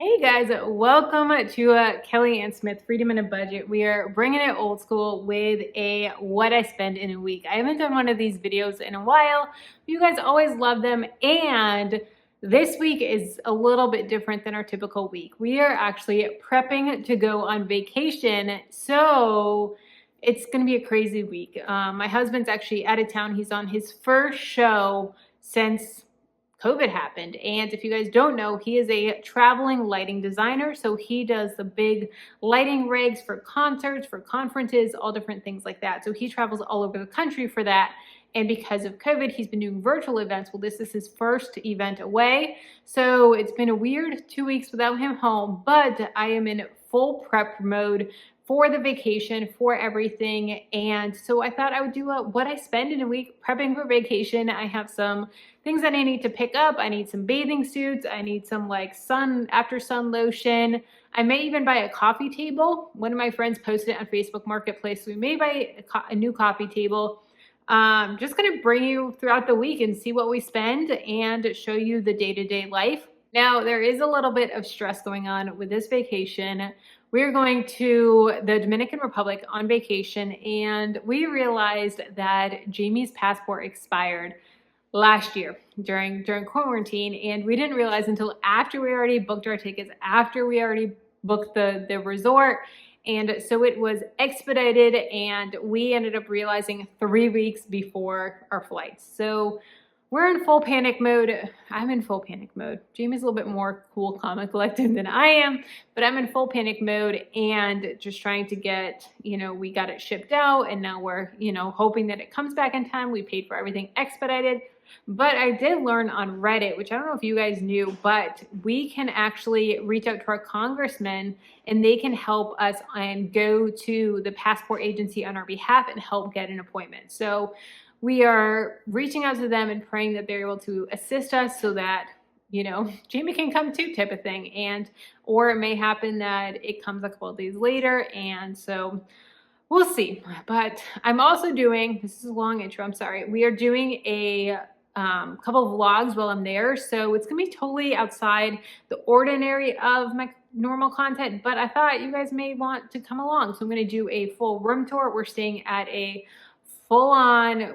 Hey guys, welcome to Kelly and Smith Freedom in a Budget. We are bringing it old school with a what I spend in a week. I haven't done one of these videos in a while. You guys always love them, and this week is a little bit different than our typical week. We are actually prepping to go on vacation, so it's going to be a crazy week. My husband's actually out of town. He's on his first show since COVID happened. And if you guys don't know, he is a traveling lighting designer. So he does the big lighting rigs for concerts, for conferences, all different things like that. So he travels all over the country for that. And because of COVID, he's been doing virtual events. Well, this is his first event away. So it's been a weird 2 weeks without him home, but I am in full prep mode for the vacation, for everything. And so I thought I would do what I spend in a week prepping for vacation. I have some things that I need to pick up. I need some bathing suits. I need some like after sun lotion. I may even buy a coffee table. One of my friends posted it on Facebook Marketplace. So we may buy a new coffee table. Just gonna bring you throughout the week and see what we spend and show you the day-to-day life. Now, there is a little bit of stress going on with this vacation. We're going to the Dominican Republic on vacation, and we realized that Jamie's passport expired last year during quarantine, and we didn't realize until after we already booked our tickets, after we already booked the resort. And so it was expedited, and we ended up realizing 3 weeks before our flights. So we're in full panic mode. I'm in full panic mode. Jamie's a little bit more cool, calm, and collected than I am, but I'm in full panic mode and just trying to get, we got it shipped out, and now we're, hoping that it comes back in time. We paid for everything expedited. But I did learn on Reddit, which I don't know if you guys knew, but we can actually reach out to our congressman and they can help us and go to the passport agency on our behalf and help get an appointment. So we are reaching out to them and praying that they're able to assist us so that, Jamie can come too, type of thing. Or it may happen that it comes a couple of days later. And so we'll see. But I'm also doing, this is a long intro, I'm sorry. We are doing a couple of vlogs while I'm there. So it's gonna be totally outside the ordinary of my normal content, but I thought you guys may want to come along. So I'm gonna do a full room tour. We're staying at a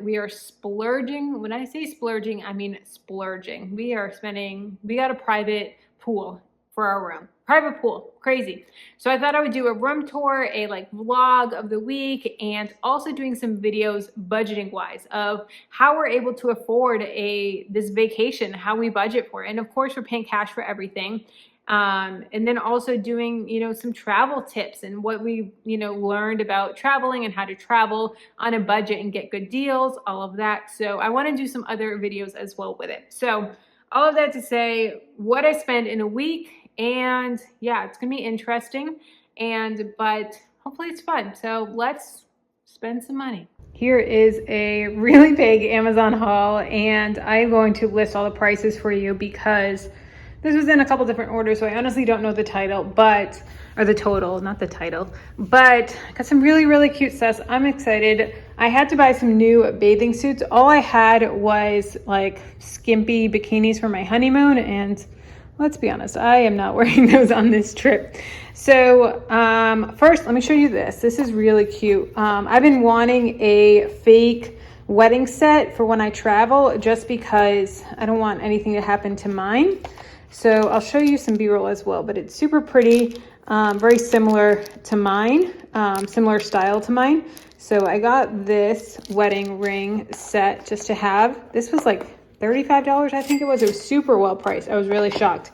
we are splurging. When I say splurging, I mean splurging. We got a private pool for our room. Private pool, crazy. So I thought I would do a room tour, a vlog of the week, and also doing some videos budgeting wise of how we're able to afford this vacation, how we budget for it. And of course we're paying cash for everything. And then also doing, some travel tips and what we, learned about traveling and how to travel on a budget and get good deals, all of that. So I want to do some other videos as well with it. So all of that to say what I spend in a week. And yeah, it's gonna be interesting, but hopefully it's fun. So let's spend some money. Here is a really big Amazon haul, and I'm going to list all the prices for you because this was in a couple different orders, so I honestly don't know the title, or the total, not the title, but I got some really, really cute stuff. I'm excited. I had to buy some new bathing suits. All I had was skimpy bikinis for my honeymoon, and let's be honest, I am not wearing those on this trip. So first, let me show you this. This is really cute. I've been wanting a fake wedding set for when I travel, just because I don't want anything to happen to mine. So I'll show you some B-roll as well, but it's super pretty, very similar to mine, similar style to mine. So I got this wedding ring set just to have. This was $35, I think it was. It was super well priced. I was really shocked.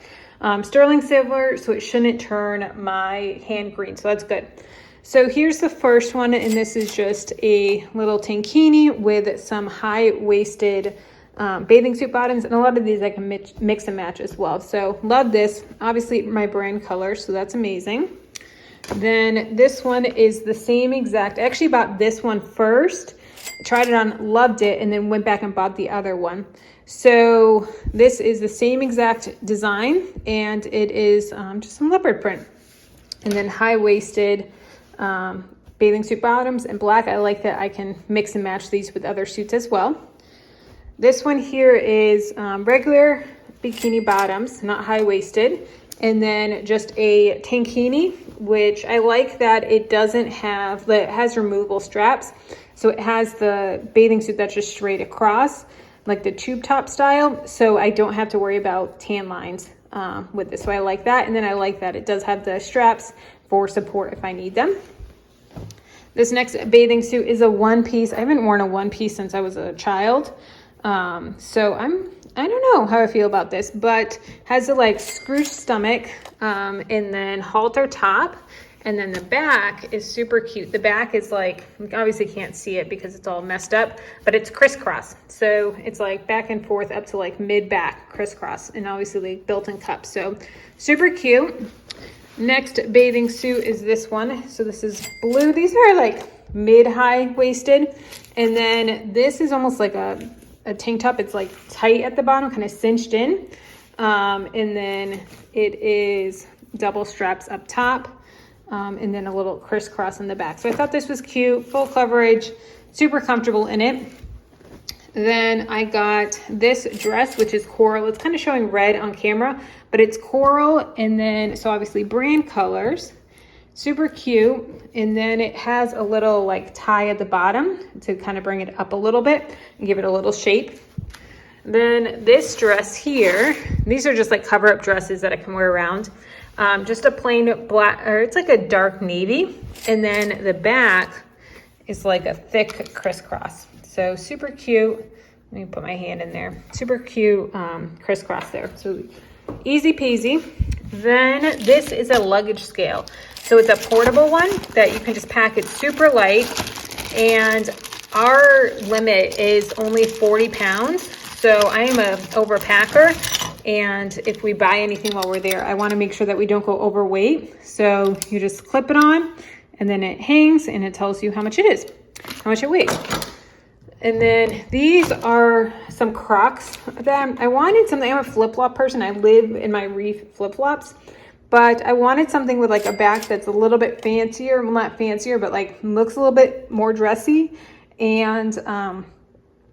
Sterling silver, so it shouldn't turn my hand green, so that's good. So here's the first one, and this is just a little tankini with some high-waisted bathing suit bottoms, and a lot of these I can mix and match as well. So love this. Obviously my brand color, so that's amazing. Then this one is the same exact. I actually bought this one first, tried it on, loved it, and then went back and bought the other one. So this is the same exact design, and it is just some leopard print, and then high-waisted bathing suit bottoms and black. I like that I can mix and match these with other suits as well. This one here is regular bikini bottoms, not high-waisted, And then just a tankini, which I like that it doesn't have, it has removable straps. So it has the bathing suit that's just straight across, like the tube top style. So I don't have to worry about tan lines with this. So I like that. And then I like that it does have the straps for support if I need them. This next bathing suit is a one piece. I haven't worn a one piece since I was a child. So I don't know how I feel about this, but has a like scrooge stomach, and then halter top. And then the back is super cute. The back is like, you obviously can't see it because it's all messed up, but it's crisscross. So it's like back and forth up to like mid back crisscross, and obviously like built-in cups. So super cute. Next bathing suit is this one. So this is blue. These are like mid-high waisted. And then this is almost like a tank top. It's like tight at the bottom, kind of cinched in. And then it is double straps up top. And then a little crisscross in the back. So I thought this was cute, full coverage, super comfortable in it. Then I got this dress, which is coral. It's kind of showing red on camera, but it's coral. And then, so obviously brand colors, super cute. And then it has a little like tie at the bottom to kind of bring it up a little bit and give it a little shape. Then this dress here, these are just like cover up dresses that I can wear around. Just a plain black, or it's like a dark navy. And then the back is like a thick crisscross. So super cute. Let me put my hand in there. Super cute crisscross there. So easy peasy. Then this is a luggage scale. So it's a portable one that you can just pack. It's super light. And our limit is only 40 pounds. So I am a overpacker. And if we buy anything while we're there, I want to make sure that we don't go overweight. So you just clip it on and then it hangs and it tells you how much it is, how much it weighs. And then these are some Crocs that I wanted something. I'm a flip-flop person. I live in my Reef flip-flops, but I wanted something with like a back that's a little bit fancier. Well, not fancier, but like looks a little bit more dressy, and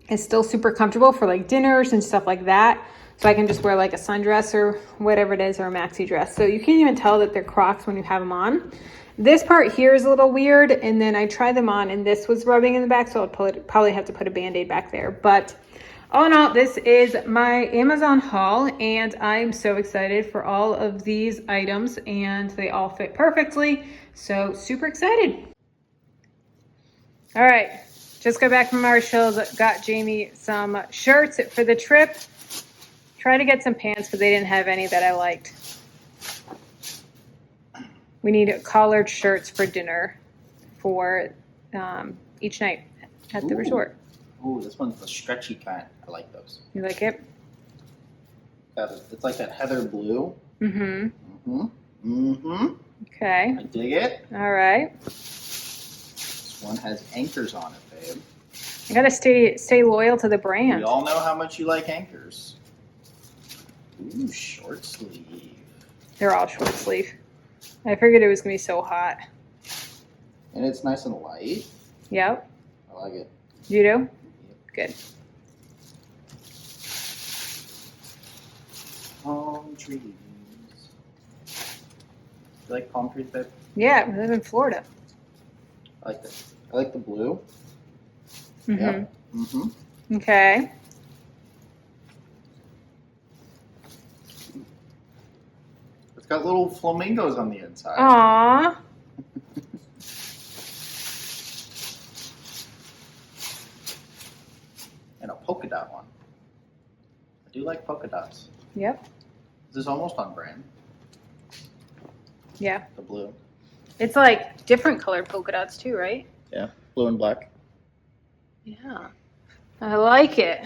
it's still super comfortable for like dinners and stuff like that. So I can just wear like a sundress or whatever it is, or a maxi dress. So you can't even tell that they're Crocs when you have them on. This part here is a little weird, and then I tried them on and this was rubbing in the back, so I'll probably have to put a Band-Aid back there. But all in all, this is my Amazon haul, and I'm so excited for all of these items, and they all fit perfectly. So super excited. All right, just got back from Marshall's, got Jamie some shirts for the trip. Try to get some pants because they didn't have any that I liked. We need collared shirts for dinner for each night at the resort. Ooh, this one's the stretchy kind. I like those. You like it? It's like that heather blue. Mm-hmm. Mm-hmm. Mm-hmm. Okay. I dig it. All right. This one has anchors on it, babe. You gotta stay loyal to the brand. We all know how much you like anchors. Ooh, short sleeve. They're all short sleeve. I figured it was gonna be so hot. And it's nice and light. Yep. I like it. You do? Good. Palm trees. You like palm trees, babe? Yeah, we live in Florida. I like this. I like the blue. Mm-hmm. Yep. Mm-hmm. Okay. It's got little flamingos on the inside. Aww. And a polka dot one. I do like polka dots. Yep. This is almost on brand. Yeah. The blue. It's like different colored polka dots too, right? Yeah. Blue and black. Yeah. I like it.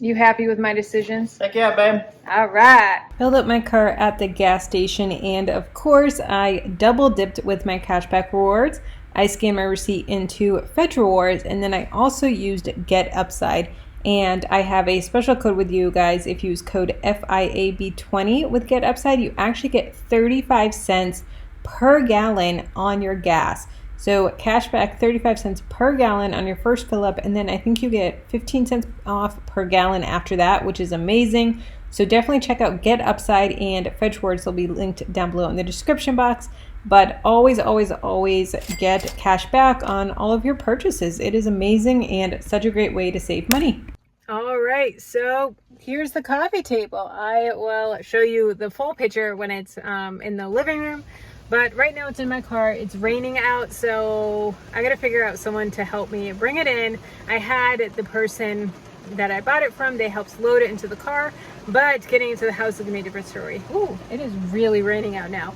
You happy with my decisions? Heck yeah, babe. All right. Filled up my car at the gas station, and of course I double dipped with my cashback rewards. I scanned my receipt into Fetch Rewards, and then I also used Get Upside. And I have a special code with you guys. If you use code FIAB20 with Get Upside, you actually get 35 cents per gallon on your gas. So cashback 35 cents per gallon on your first fill up, and then I think you get 15 cents off per gallon after that, which is amazing. So definitely check out Get Upside and Fetch Words. They'll be linked down below in the description box. But always, always, always get cash back on all of your purchases. It is amazing and such a great way to save money. All right, so here's the coffee table. I will show you the full picture when it's in the living room, but right now it's in my car. It's raining out, so I gotta figure out someone to help me bring it in. I had the person that I bought it from, they helped load it into the car, but getting into the house is gonna be a different story. Ooh, it is really raining out now.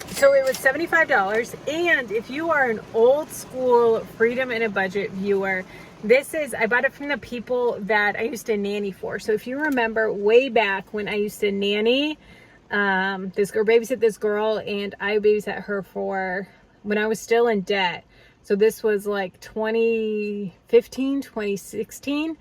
So it was $75, and if you are an old school Freedom in a Budget viewer, I bought it from the people that I used to nanny for. So if you remember way back when I used to nanny babysit this girl, and I babysat her for when I was still in debt. So this was like 2015, 2016.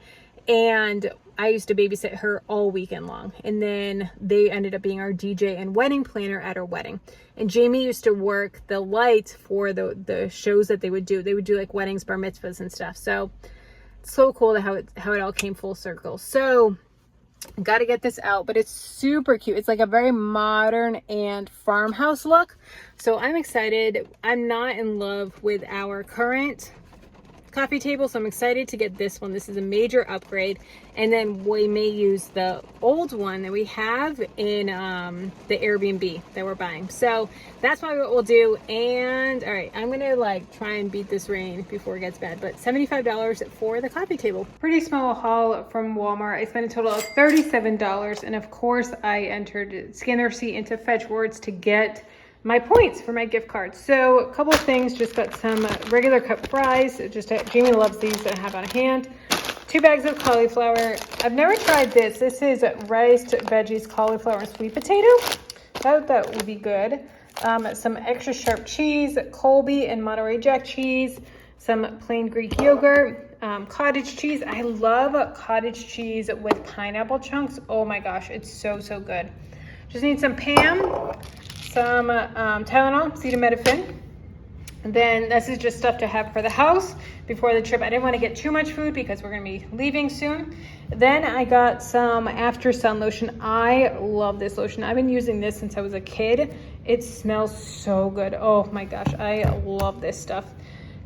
And I used to babysit her all weekend long. And then they ended up being our DJ and wedding planner at her wedding. And Jamie used to work the lights for the shows that they would do. They would do like weddings, bar mitzvahs and stuff. So it's so cool how it all came full circle. So got to get this out, but it's super cute. It's like a very modern and farmhouse look. So I'm excited. I'm not in love with our current coffee table, so I'm excited to get this one. This is a major upgrade, and then we may use the old one that we have in the Airbnb that we're buying. So that's what we'll do. And all right, I'm gonna like try and beat this rain before it gets bad, but $75 for the coffee table. Pretty small haul from Walmart. I spent a total of $37, and of course I scanned the receipt into Fetch Words to get my points for my gift card. So a couple of things, just got some regular cut fries. Jamie loves these that I have on hand. 2 bags of cauliflower. I've never tried this. This is riced veggies, cauliflower, and sweet potato. Thought that would be good. Some extra sharp cheese, Colby and Monterey Jack cheese, some plain Greek yogurt, cottage cheese. I love cottage cheese with pineapple chunks. Oh my gosh, it's so, so good. Just need some Pam, some Tylenol, acetaminophen. And then this is just stuff to have for the house before the trip. I didn't want to get too much food because we're going to be leaving soon. Then I got some After Sun lotion. I love this lotion. I've been using this since I was a kid. It smells so good. Oh my gosh, I love this stuff.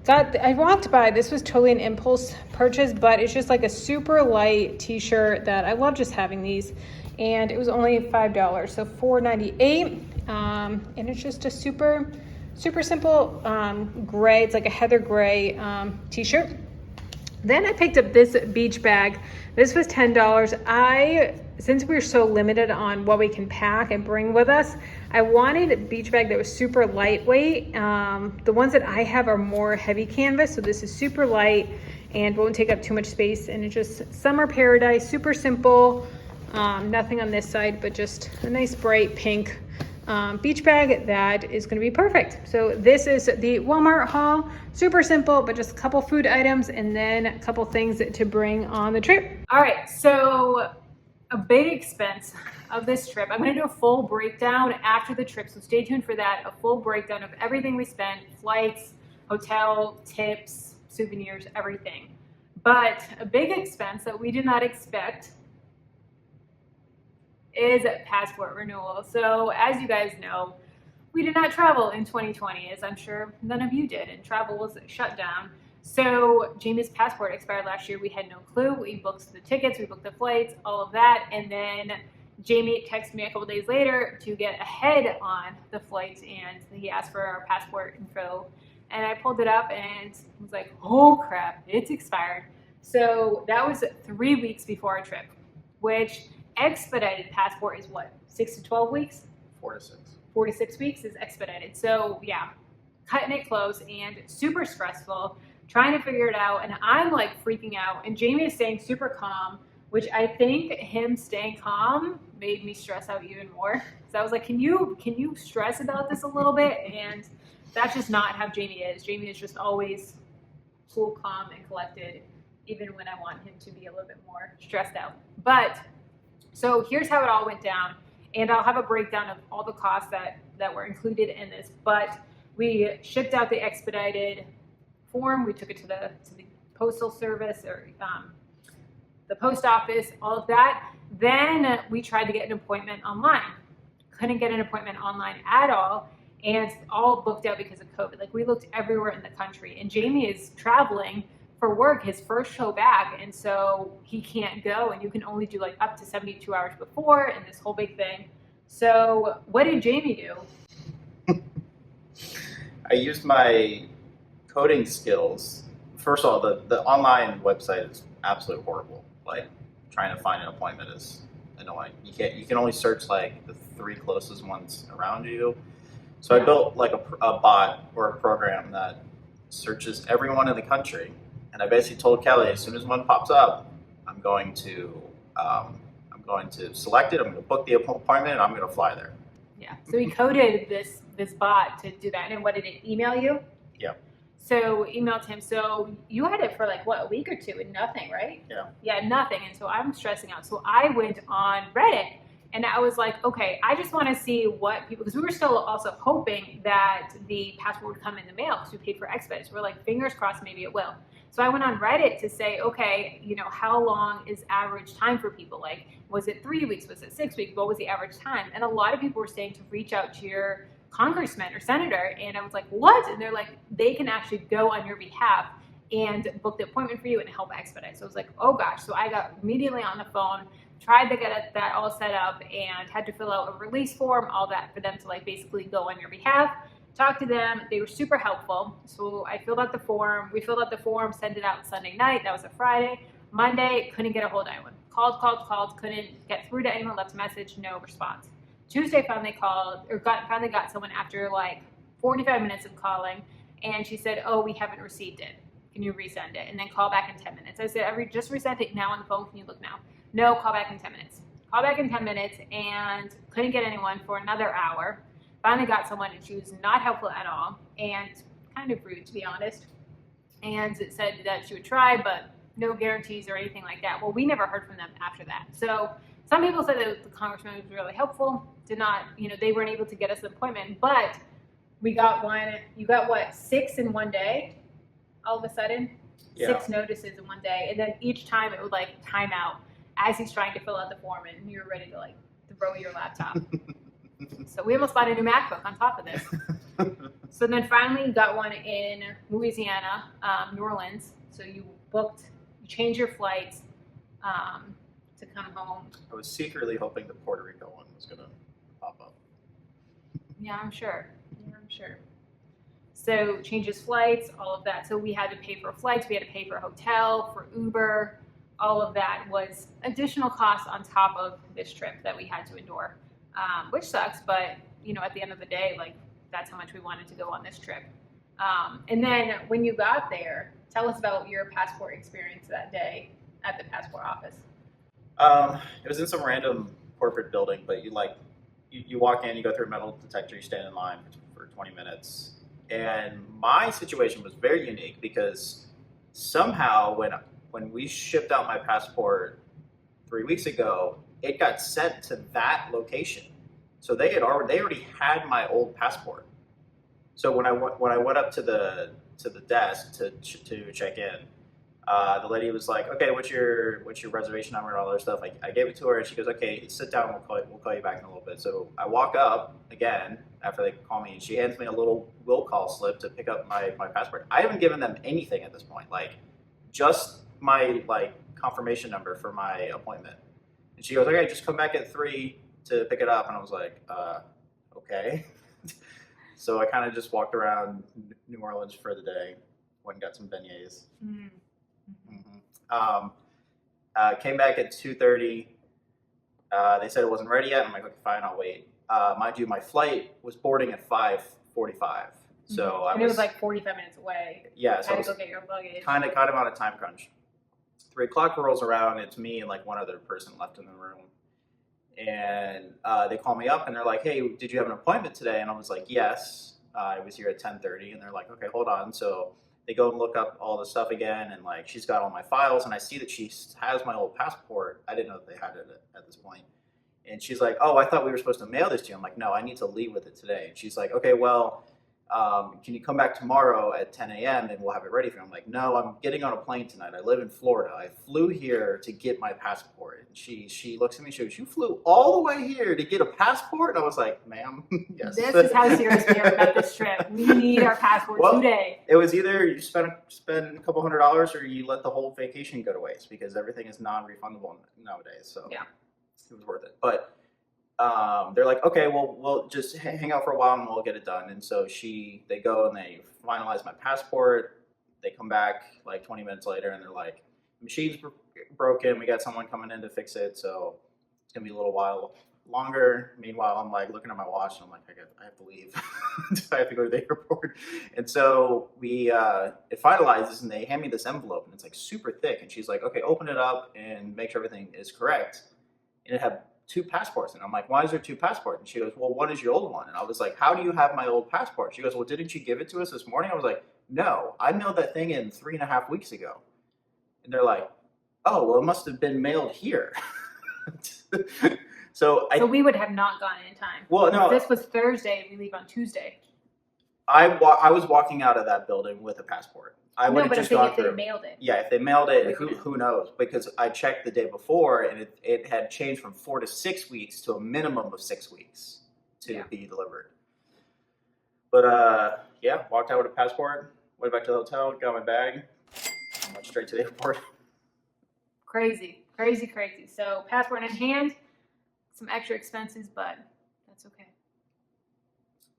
I walked by, this was totally an impulse purchase, but it's just like a super light t-shirt that I love just having these. And it was only $5, so $4.98. And it's just a super simple gray. It's like a heather gray t-shirt. Then I picked up this beach bag. This was $10. Since we're so limited on what we can pack and bring with us, I wanted a beach bag that was super lightweight. The ones that I have are more heavy canvas, so this is super light and won't take up too much space. And it's just summer paradise, super simple. Nothing on this side, but just a nice bright pink beach bag that is going to be perfect. So this is the Walmart haul. Super simple, but just a couple food items and then a couple things to bring on the trip. All right, so a big expense of this trip. I'm going to do a full breakdown after the trip, so stay tuned for that. A full breakdown of everything we spent, flights, hotel, tips, souvenirs, everything. But a big expense that we did not expect is passport renewal. So as you guys know, we did not travel in 2020, as I'm sure none of you did, and travel was shut down. So Jamie's passport expired last year. We had no clue. We booked the tickets, we booked the flights, all of that. And then Jamie texted me a couple days later to get ahead on the flights, and he asked for our passport info. And I pulled it up and was like, oh crap, it's expired. So that was 3 weeks before our trip, which expedited passport is what, 6 to 12 weeks? 4 to 6. 4 to 6 weeks is expedited. So yeah, cutting it close and super stressful, trying to figure it out. And I'm like freaking out. And Jamie is staying super calm, which I think him staying calm made me stress out even more. So I was like, can you stress about this a little bit? And that's just not how Jamie is. Jamie is just always cool, calm, and collected, even when I want him to be a little bit more stressed out. But so here's how it all went down, and I'll have a breakdown of all the costs that were included in this. But we shipped out the expedited form. We took it to the postal service or the post office, all of that. Then we tried to get an appointment online. Couldn't get an appointment online at all, and all booked out because of COVID. Like, we looked everywhere in the country, and Jamie is traveling for work, his first show back, and so he can't go, and you can only do like up to 72 hours before, and this whole big thing. So what did Jamie do? I used my coding skills. First of all, the online website is absolutely horrible. Like, trying to find an appointment is annoying. You can only search like the 3 closest ones around you. So I built like a bot or a program that searches everyone in the country, and I basically told Kelly, as soon as one pops up, I'm going to select it. I'm going to book the appointment, and I'm going to fly there. Yeah. So he coded this bot to do that, and what did it email you? Yeah. So emailed him. So you had it for like what, a week or two and nothing, right? Yeah. Yeah, nothing. And so I'm stressing out. So I went on Reddit and I was like, okay, I just want to see what people, because we were still also hoping that the passport would come in the mail because we paid for expedites. So we're like, fingers crossed, maybe it will. So I went on Reddit to say, okay, how long is average time for people? Like, was it 3 weeks? Was it 6 weeks? What was the average time? And a lot of people were saying to reach out to your congressman or senator. And I was like, what? And they're like, they can actually go on your behalf and book the appointment for you and help expedite. So I was like, oh gosh. So I got immediately on the phone, tried to get that all set up, and had to fill out a release form, all that, for them to like basically go on your behalf. Talk to them. They were super helpful. So I filled out the form. We filled out the form, sent it out Sunday night. That was a Friday. Monday, couldn't get a hold of anyone. Called, couldn't get through to anyone, left a message, no response. Tuesday finally got someone after like 45 minutes of calling, and she said, oh, we haven't received it. Can you resend it? And then call back in 10 minutes. I said, just resent it now on the phone. Can you look now? No, call back in 10 minutes. Call back in 10 minutes, and couldn't get anyone for another hour. Finally got someone, and she was not helpful at all, and kind of rude, to be honest. And it said that she would try, but no guarantees or anything like that. Well, we never heard from them after that. So some people said that the congressman was really helpful. Did not, they weren't able to get us an appointment, but we got one. You got what, 6 in one day? All of a sudden, Yeah. 6 notices in one day, and then each time it would like time out as he's trying to fill out the form, and you're ready to like throw your laptop. So we almost bought a new MacBook on top of this. So then finally you got one in Louisiana, New Orleans. So you changed your flights to come home. I was secretly hoping the Puerto Rico one was going to pop up. Yeah, I'm sure. So changes flights, all of that. So we had to pay for flights, we had to pay for a hotel, for Uber. All of that was additional costs on top of this trip that we had to endure, which sucks. But at the end of the day, like, that's how much we wanted to go on this trip. And then when you got there, tell us about your passport experience that day at the passport office. It was in some random corporate building, but you walk in, you go through a metal detector, you stand in line for 20 minutes. And my situation was very unique because somehow when we shipped out my passport 3 weeks ago, it got sent to that location. So they already had my old passport. So when I went up to the desk to check in, the lady was like, okay, what's your reservation number and all that stuff. I gave it to her, and she goes, okay, sit down, we'll call you back in a little bit. So I walk up again after they call me, and she hands me a little will call slip to pick up my passport. I haven't given them anything at this point, like just my confirmation number for my appointment. And she goes, okay, just come back at 3 to pick it up. And I was like, okay. So I kind of just walked around New Orleans for the day, went and got some beignets. Came back at 2:30. They said it wasn't ready yet. I'm like, okay, fine, I'll wait. Mind you, my flight was boarding at 5:45. So it was like 45 minutes away. Yeah, so I had to go get your luggage. Kind of on a time crunch. 3 o'clock rolls around. It's me and like one other person left in the room. And they call me up and they're like, hey, did you have an appointment today? And I was like, yes, I was here at 10:30. And they're like, okay, hold on. So they go and look up all the stuff again, and like she's got all my files, and I see that she has my old passport. I didn't know that they had it at this point. And she's like, oh, I thought we were supposed to mail this to you. I'm like, no, I need to leave with it today. And she's like, okay, well, Can you come back tomorrow at 10 a.m. and we'll have it ready for you? I'm like, no, I'm getting on a plane tonight. I live in Florida. I flew here to get my passport. And she looks at me, she goes, you flew all the way here to get a passport? And I was like, ma'am, yes. This is how serious we are about this trip. We need our passport today. It was either you spend a couple $100 or you let the whole vacation go to waste, because everything is non-refundable nowadays. So yeah, it was worth it. But they're like, okay, well, we'll just hang out for a while and we'll get it done. And so they go and they finalize my passport. They come back like 20 minutes later and they're like, machine's broken. We got someone coming in to fix it. So it's going to be a little while longer. Meanwhile, I'm like looking at my watch and I'm like, I have to leave. I have to go to the airport. And so it finalizes and they hand me this envelope and it's like super thick. And she's like, okay, open it up and make sure everything is correct. And it had 2 passports. And I'm like, why is there 2 passports? And she goes, well, one is your old one. And I was like, how do you have my old passport? She goes, well, didn't you give it to us this morning? I was like, no, I mailed that thing in 3.5 weeks ago. And they're like, oh, well, it must have been mailed here. So we would have not gotten in time. Well, no. If this was Thursday, we leave on Tuesday. I was walking out of that building with a passport. I would have just gone through. If they mailed it. Yeah, if they mailed it, who knows? Because I checked the day before, and it had changed from 4 to 6 weeks to a minimum of 6 weeks to be delivered. But yeah, walked out with a passport, went back to the hotel, got my bag, and went straight to the airport. Crazy, crazy, crazy. So passport in hand, some extra expenses, but that's okay.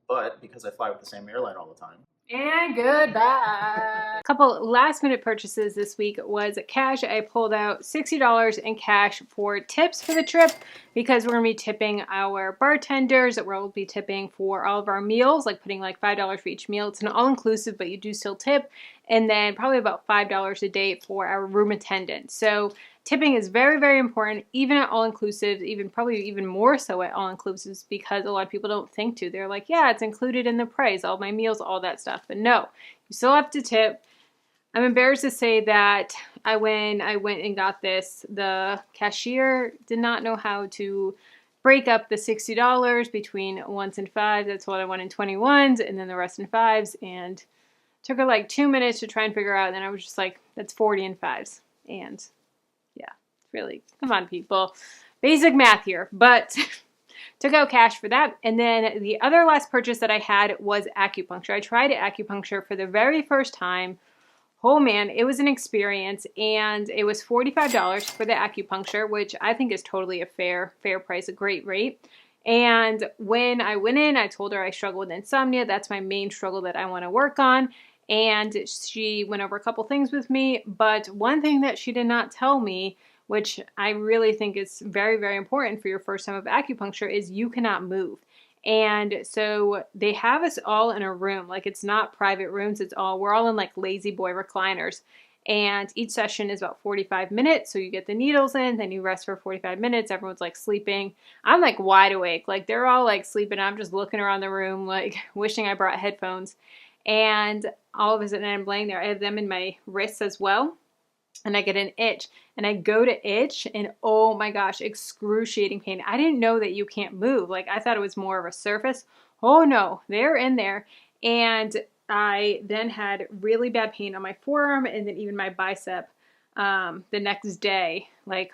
But because I fly with the same airline all the time. And goodbye. A couple last minute purchases this week was cash. I pulled out $60 in cash for tips for the trip because we're going to be tipping our bartenders. We'll be tipping for all of our meals, like putting like $5 for each meal. It's an all-inclusive, but you do still tip. And then probably about $5 a day for our room attendant. So tipping is very, very important, even at all-inclusives, probably even more so at all-inclusives, because a lot of people don't think to. They're like, yeah, it's included in the price, all my meals, all that stuff. But no, you still have to tip. I'm embarrassed to say that when I went and got this, the cashier did not know how to break up the $60 between ones and fives. That's what I want in 21s, and then the rest in fives. And took her like 2 minutes to try and figure out. And then I was just like, that's 40 in fives. And yeah, really, come on, people. Basic math here, but took out cash for that. And then the other last purchase that I had was acupuncture. I tried acupuncture for the very first time. Oh man, it was an experience, and it was $45 for the acupuncture, which I think is totally a fair price, a great rate. And when I went in, I told her I struggle with insomnia. That's my main struggle that I want to work on. And she went over a couple things with me, but one thing that she did not tell me, which I really think is very, very important for your first time of acupuncture, is you cannot move. And so they have us all in a room, like it's not private rooms, we're all in like lazy boy recliners. And each session is about 45 minutes. So you get the needles in, then you rest for 45 minutes. Everyone's like sleeping. I'm like wide awake. Like they're all like sleeping. I'm just looking around the room, like wishing I brought headphones. And all of a sudden I'm laying there. I have them in my wrists as well. And I get an itch. And I go to itch and oh my gosh, excruciating pain. I didn't know that you can't move. Like I thought it was more of a surface. Oh no, they're in there. And I then had really bad pain on my forearm and then even my bicep the next day. Like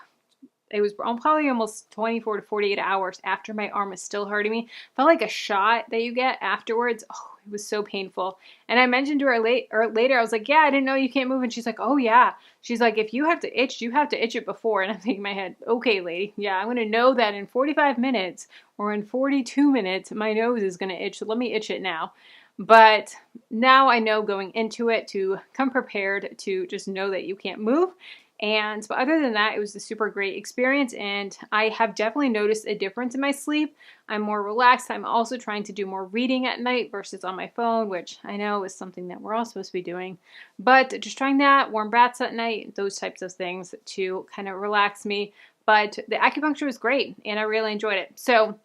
it was probably almost 24 to 48 hours after my arm was still hurting me. Felt like a shot that you get afterwards. Oh, it was so painful. And I mentioned to her later, I was like, yeah, I didn't know you can't move. And she's like, oh yeah. She's like, if you have to itch, you have to itch it before. And I'm thinking in my head, okay, lady, yeah, I'm going to know that in 45 minutes or in 42 minutes, my nose is going to itch. So let me itch it now. But now I know going into it to come prepared to just know that you can't move. And but other than that, it was a super great experience, and I have definitely noticed a difference in my sleep. I'm more relaxed. I'm also trying to do more reading at night versus on my phone, which I know is something that we're all supposed to be doing. But just trying that, warm baths at night, those types of things to kind of relax me. But the acupuncture was great, and I really enjoyed it. So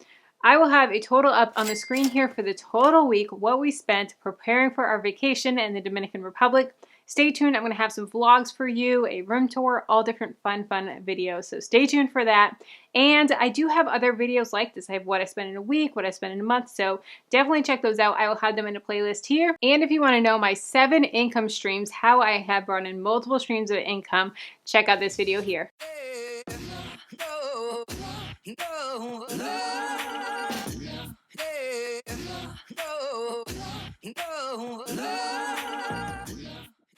I will have a total up on the screen here for the total week, what we spent preparing for our vacation in the Dominican Republic. stay tuned. I'm going to have some vlogs for you, a room tour, all different fun videos. So stay tuned for that. And I do have other videos like this. I have what I spend in a week, what I spend in a month. So definitely check those out. I will have them in a playlist here. And if you want to know my 7 income streams, how I have brought in multiple streams of income, check out this video here. No.